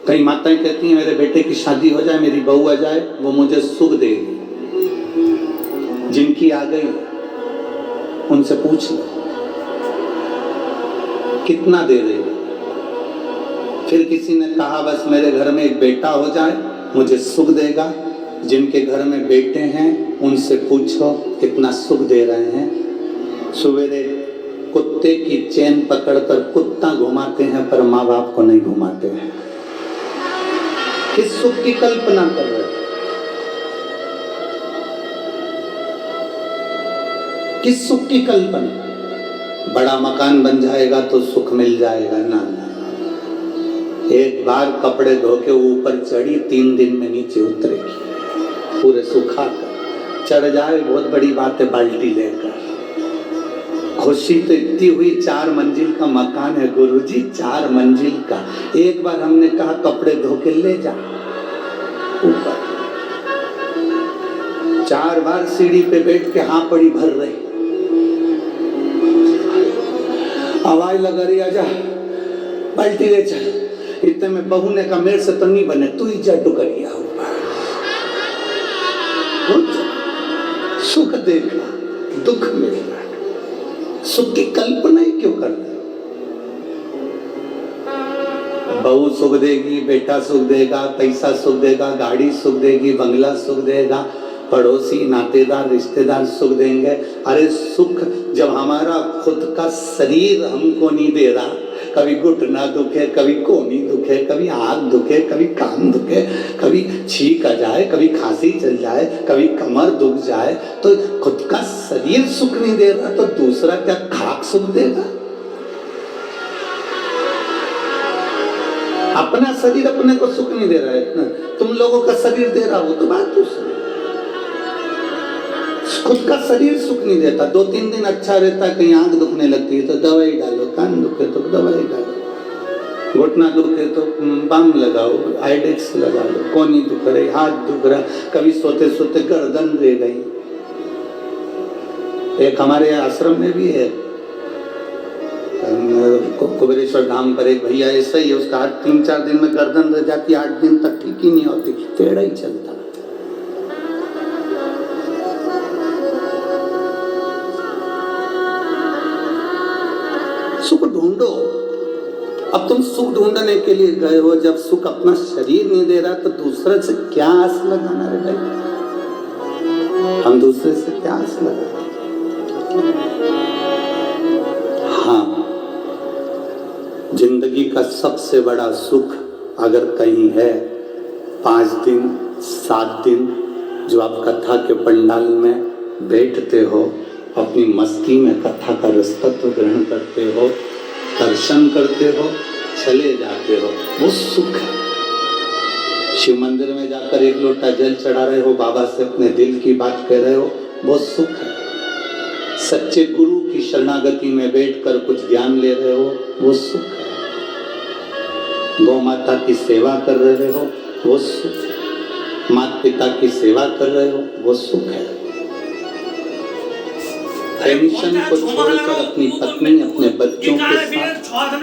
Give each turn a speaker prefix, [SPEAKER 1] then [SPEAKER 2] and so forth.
[SPEAKER 1] कई माताएं कहती हैं मेरे बेटे की शादी हो जाए, मेरी बहू आ जाए, वो मुझे सुख देगी। जिनकी आ गई उनसे पूछ लो कितना दे देगी। फिर किसी ने कहा बस मेरे घर में एक बेटा हो जाए मुझे सुख देगा। जिनके घर में बेटे हैं उनसे पूछो कितना सुख दे रहे हैं। सवेरे कुत्ते की चेन पकड़कर कुत्ता घुमाते हैं पर माँ बाप को नहीं घुमाते हैं। किस सुख की कल्पना कर रहे हैं? किस सुख की कल्पना? बड़ा मकान बन जाएगा तो सुख मिल जाएगा ना। एक बार कपड़े धो के ऊपर चढ़ी 3 दिन में नीचे उतरेगी पूरे सुखा कर। चढ़ जाए बहुत बड़ी बात है बाल्टी लेकर। खुशी तो इतनी हुई 4 मंजिल का मकान है गुरुजी, 4 मंजिल का। एक बार हमने कहा कपड़े धो के ले जा ऊपर। 4 बार सीढ़ी पे बैठ के हाँ पड़ी भर रही। आवाज लगा रही आजा बाल्टी ले चल। इतने में बहू ने कहा मेरे से तो नहीं बने, तू ही जा डुकरिया ऊपर। सुख देखा दुख मिलेगा। सुख की कल्पना ही क्यों करते? बहू सुख देगी, बेटा सुख देगा, पैसा सुख देगा, गाड़ी सुख देगी, बंगला सुख देगा, पड़ोसी नातेदार रिश्तेदार सुख देंगे। अरे सुख जब हमारा खुद का शरीर हमको नहीं दे रहा, कभी घुटना दुखे, कभी कोहनी दुखे, कभी आँख दुखे, कभी कान दुखे, कभी छींक आ जाए, कभी खांसी चल जाए, कभी कमर दुख जाए, तो खुद का शरीर सुख नहीं दे रहा तो दूसरा क्या खाक सुख देगा? अपना शरीर अपने को सुख नहीं दे रहा है, तुम लोगों का शरीर दे रहा हो तो बात दूसरी। खुद का शरीर सुख नहीं देता। 2-3 दिन अच्छा रहता है, कहीं आंख दुखने लगती है तो दवाई डालो, कान दुखे तो दवाई डालो, घुटना दुखे तो बाम लगाओ, आइडेक्स लगा लो, कोहनी दुख रही, हाथ दुख रहा, कभी सोते सोते गर्दन रह गई। एक हमारे आश्रम में भी है, कुबेरेश्वर धाम पर एक भैया ऐसा ही है, उसका 3-4 दिन में गर्दन रह जाती, 8 दिन तक ठीक ही नहीं होती, टेढ़ा ही चलता। सुख ढूंढो। अब तुम सुख ढूंढने के लिए गए हो, जब सुख अपना शरीर नहीं दे रहा तो दूसरे से क्या आस लगाना रे भाई? हम दूसरे से क्या आस लगाना? हाँ, जिंदगी का सबसे बड़ा सुख अगर कहीं है 5 दिन 7 दिन जो आप कथा के पंडाल में बैठते हो, अपनी मस्ती में कथा का रसतत्व ग्रहण करते हो, दर्शन करते हो, चले जाते हो, वो सुख है। शिव मंदिर में जाकर 1 लोटा जल चढ़ा रहे हो, बाबा से अपने दिल की बात कह रहे हो, वो सुख है। सच्चे गुरु की शरणागति में बैठकर कुछ ज्ञान ले रहे हो, वो सुख है। गौ माता की सेवा कर रहे हो, वो सुख है। माता पिता की सेवा कर रहे हो, वो सुख है। टेंशन को छोड़कर अपनी पत्नी अपने बच्चों के साथ